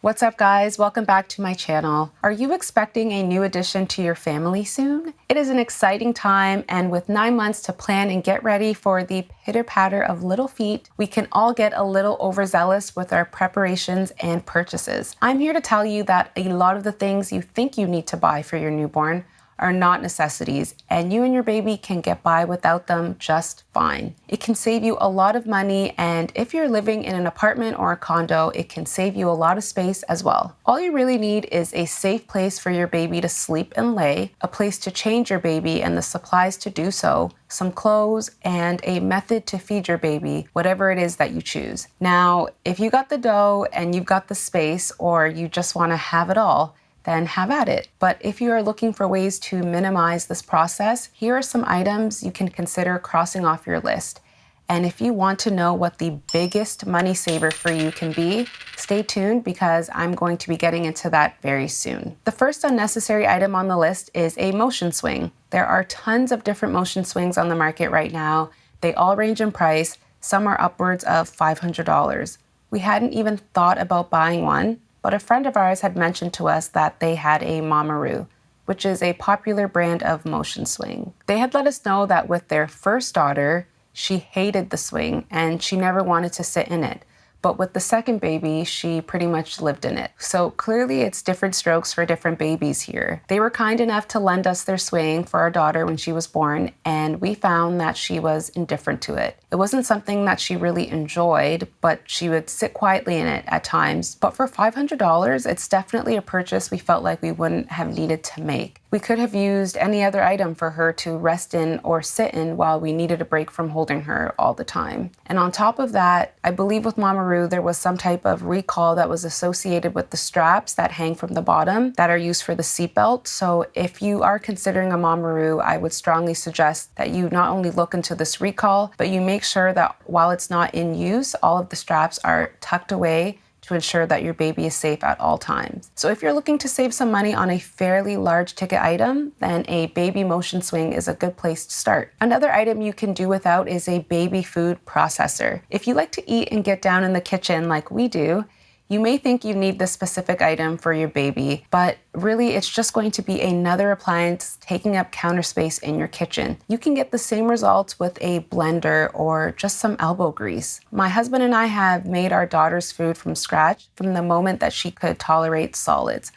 What's up, guys? Welcome back to my channel. Are you expecting a new addition to your family soon? It is an exciting time, and with 9 months to plan and get ready for the pitter-patter of little feet, we can all get a little overzealous with our preparations and purchases. I'm here to tell you that a lot of the things you think you need to buy for your newborn are not necessities, and you and your baby can get by without them just fine. It can save you a lot of money, and if you're living in an apartment or a condo, it can save you a lot of space as well. All you really need is a safe place for your baby to sleep and lay, a place to change your baby and the supplies to do so, some clothes, and a method to feed your baby, whatever it is that you choose. Now, if you got the dough and you've got the space, or you just want to have it all, then have at it. But if you are looking for ways to minimize this process, here are some items you can consider crossing off your list. And if you want to know what the biggest money saver for you can be, stay tuned because I'm going to be getting into that very soon. The first unnecessary item on the list is a motion swing. There are tons of different motion swings on the market right now. They all range in price. Some are upwards of $500. We hadn't even thought about buying one, but a friend of ours had mentioned to us that they had a Mamaroo, which is a popular brand of motion swing. They had let us know that with their first daughter, she hated the swing and she never wanted to sit in it. But with the second baby, she pretty much lived in it. So clearly it's different strokes for different babies here. They were kind enough to lend us their swing for our daughter when she was born, and we found that she was indifferent to it. It wasn't something that she really enjoyed, but she would sit quietly in it at times. But for $500, it's definitely a purchase we felt like we wouldn't have needed to make. We could have used any other item for her to rest in or sit in while we needed a break from holding her all the time. And on top of that, I believe with Mamaroo, there was some type of recall that was associated with the straps that hang from the bottom that are used for the seatbelt. So if you are considering a Mamaroo, I would strongly suggest that you not only look into this recall, but you make sure that while it's not in use, all of the straps are tucked away to ensure that your baby is safe at all times. So if you're looking to save some money on a fairly large ticket item, then a baby motion swing is a good place to start. Another item you can do without is a baby food processor. If you like to eat and get down in the kitchen like we do, you may think you need this specific item for your baby, but really it's just going to be another appliance taking up counter space in your kitchen. You can get the same results with a blender or just some elbow grease. My husband and I have made our daughter's food from scratch from the moment that she could tolerate solids.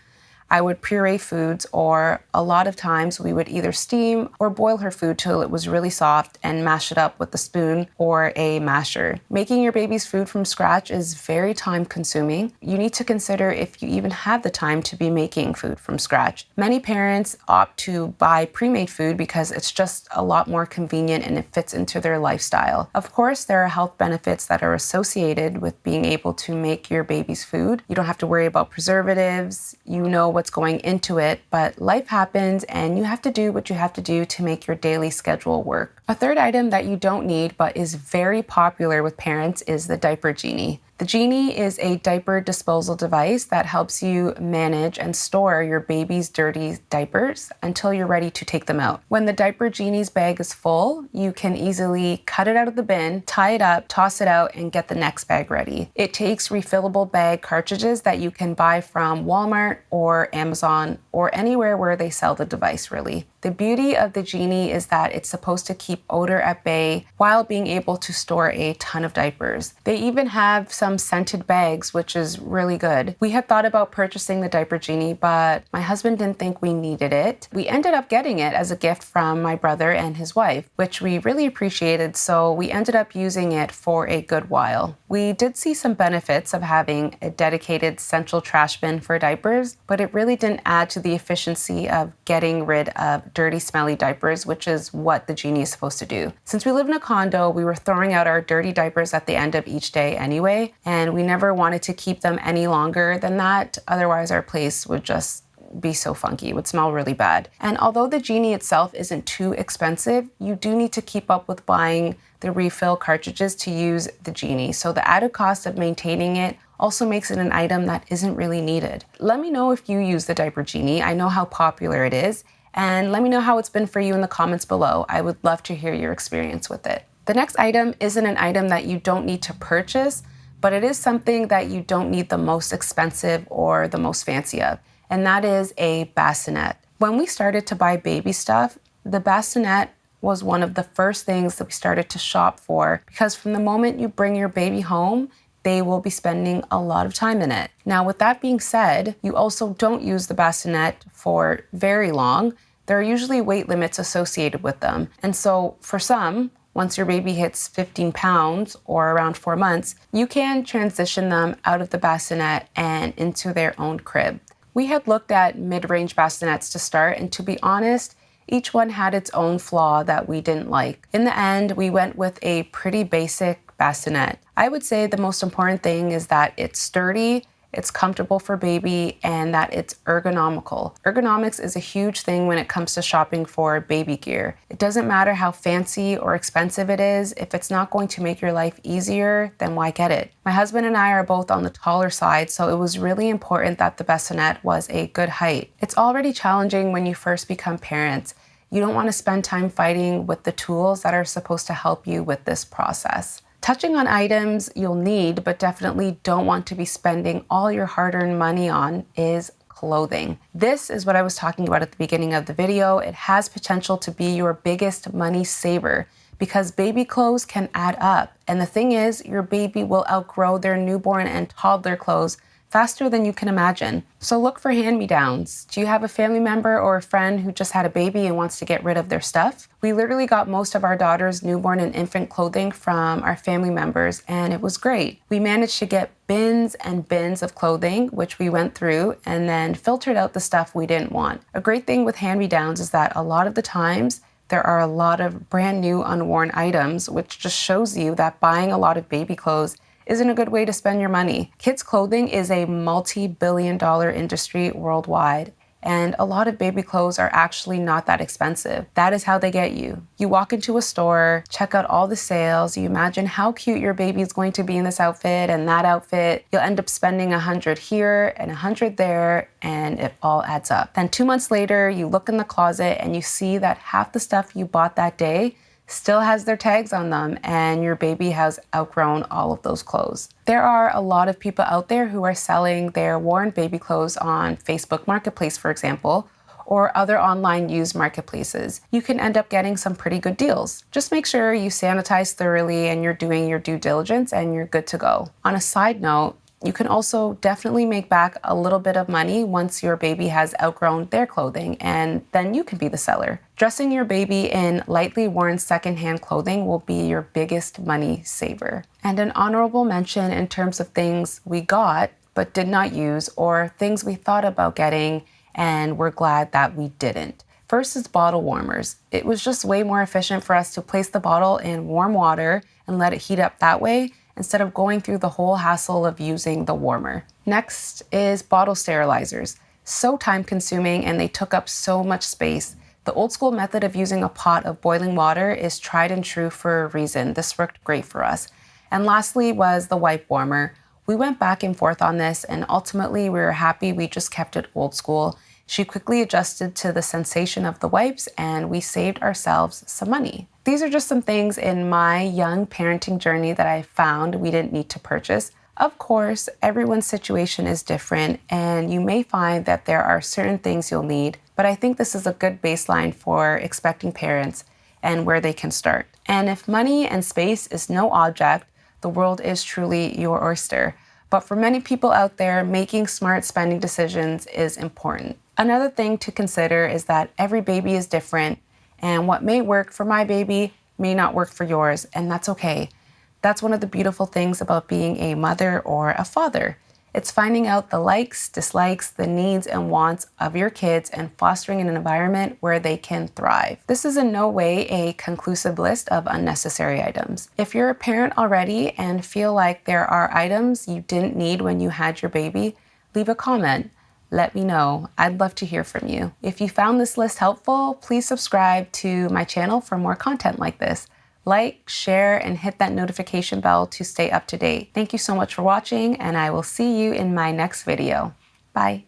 I would puree foods, or a lot of times we would either steam or boil her food till it was really soft and mash it up with a spoon or a masher. Making your baby's food from scratch is very time consuming. You need to consider if you even have the time to be making food from scratch. Many parents opt to buy pre-made food because it's just a lot more convenient and it fits into their lifestyle. Of course, there are health benefits that are associated with being able to make your baby's food. You don't have to worry about preservatives. You know what's going into it, but life happens and you have to do what you have to do to make your daily schedule work. A third item that you don't need but is very popular with parents is the Diaper Genie. The Genie is a diaper disposal device that helps you manage and store your baby's dirty diapers until you're ready to take them out. When the Diaper Genie's bag is full, you can easily cut it out of the bin, tie it up, toss it out, and get the next bag ready. It takes refillable bag cartridges that you can buy from Walmart or Amazon or anywhere where they sell the device, really. The beauty of the Genie is that it's supposed to keep odor at bay while being able to store a ton of diapers. They even have some scented bags, which is really good. We had thought about purchasing the Diaper Genie, but my husband didn't think we needed it. We ended up getting it as a gift from my brother and his wife, which we really appreciated, so we ended up using it for a good while. We did see some benefits of having a dedicated central trash bin for diapers, but it really didn't add to the efficiency of getting rid of dirty, smelly diapers, which is what the Genie is supposed to do. Since we live in a condo, we were throwing out our dirty diapers at the end of each day anyway, and we never wanted to keep them any longer than that. Otherwise, our place would just be so funky. It would smell really bad. And although the Genie itself isn't too expensive, you do need to keep up with buying the refill cartridges to use the Genie. So the added cost of maintaining it also makes it an item that isn't really needed. Let me know if you use the Diaper Genie. I know how popular it is. And let me know how it's been for you in the comments below. I would love to hear your experience with it. The next item isn't an item that you don't need to purchase, but it is something that you don't need the most expensive or the most fancy of, and that is a bassinet. When we started to buy baby stuff, the bassinet was one of the first things that we started to shop for, because from the moment you bring your baby home, they will be spending a lot of time in it. Now, with that being said, you also don't use the bassinet for very long. There are usually weight limits associated with them. And so for some, once your baby hits 15 pounds or around 4 months, you can transition them out of the bassinet and into their own crib. We had looked at mid-range bassinets to start, and to be honest, each one had its own flaw that we didn't like. In the end, we went with a pretty basic bassinet. I would say the most important thing is that it's sturdy, it's comfortable for baby, and that it's ergonomical. Ergonomics is a huge thing when it comes to shopping for baby gear. It doesn't matter how fancy or expensive it is. If it's not going to make your life easier, then why get it? My husband and I are both on the taller side, so it was really important that the bassinet was a good height. It's already challenging when you first become parents. You don't want to spend time fighting with the tools that are supposed to help you with this process. Touching on items you'll need but definitely don't want to be spending all your hard-earned money on is clothing. This is what I was talking about at the beginning of the video. It has potential to be your biggest money saver because baby clothes can add up. And the thing is, your baby will outgrow their newborn and toddler clothes faster than you can imagine. So look for hand-me-downs. Do you have a family member or a friend who just had a baby and wants to get rid of their stuff? We literally got most of our daughter's newborn and infant clothing from our family members, and it was great. We managed to get bins and bins of clothing, which we went through and then filtered out the stuff we didn't want. A great thing with hand-me-downs is that a lot of the times there are a lot of brand new unworn items, which just shows you that buying a lot of baby clothes isn't a good way to spend your money. Kids clothing is a multi-billion-dollar industry worldwide, and a lot of baby clothes are actually not that expensive. That is how they get you. You walk into a store, check out all the sales, you imagine how cute your baby is going to be in this outfit and that outfit. You'll end up spending $100 here and $100 there, and it all adds up. Then 2 months later, you look in the closet and you see that half the stuff you bought that day still has their tags on them, and your baby has outgrown all of those clothes. There are a lot of people out there who are selling their worn baby clothes on Facebook Marketplace, for example, or other online used marketplaces. You can end up getting some pretty good deals. Just make sure you sanitize thoroughly and you're doing your due diligence and you're good to go. On a side note, you can also definitely make back a little bit of money once your baby has outgrown their clothing, and then you can be the seller. Dressing your baby in lightly worn secondhand clothing will be your biggest money saver. And an honorable mention in terms of things we got but did not use, or things we thought about getting and we're glad that we didn't. First is bottle warmers. It was just way more efficient for us to place the bottle in warm water and let it heat up that way, instead of going through the whole hassle of using the warmer. Next is bottle sterilizers. So time consuming, and they took up so much space. The old school method of using a pot of boiling water is tried and true for a reason. This worked great for us. And lastly was the wipe warmer. We went back and forth on this, and ultimately we were happy we just kept it old school. She quickly adjusted to the sensation of the wipes, and we saved ourselves some money. These are just some things in my young parenting journey that I found we didn't need to purchase. Of course, everyone's situation is different, and you may find that there are certain things you'll need, but I think this is a good baseline for expecting parents and where they can start. And if money and space is no object, the world is truly your oyster. But for many people out there, making smart spending decisions is important. Another thing to consider is that every baby is different, and what may work for my baby may not work for yours, and that's okay. That's one of the beautiful things about being a mother or a father. It's finding out the likes, dislikes, the needs and wants of your kids and fostering an environment where they can thrive. This is in no way a conclusive list of unnecessary items. If you're a parent already and feel like there are items you didn't need when you had your baby, leave a comment. Let me know. I'd love to hear from you. If you found this list helpful, please subscribe to my channel for more content like this. Like, share, and hit that notification bell to stay up to date. Thank you so much for watching, and I will see you in my next video. Bye.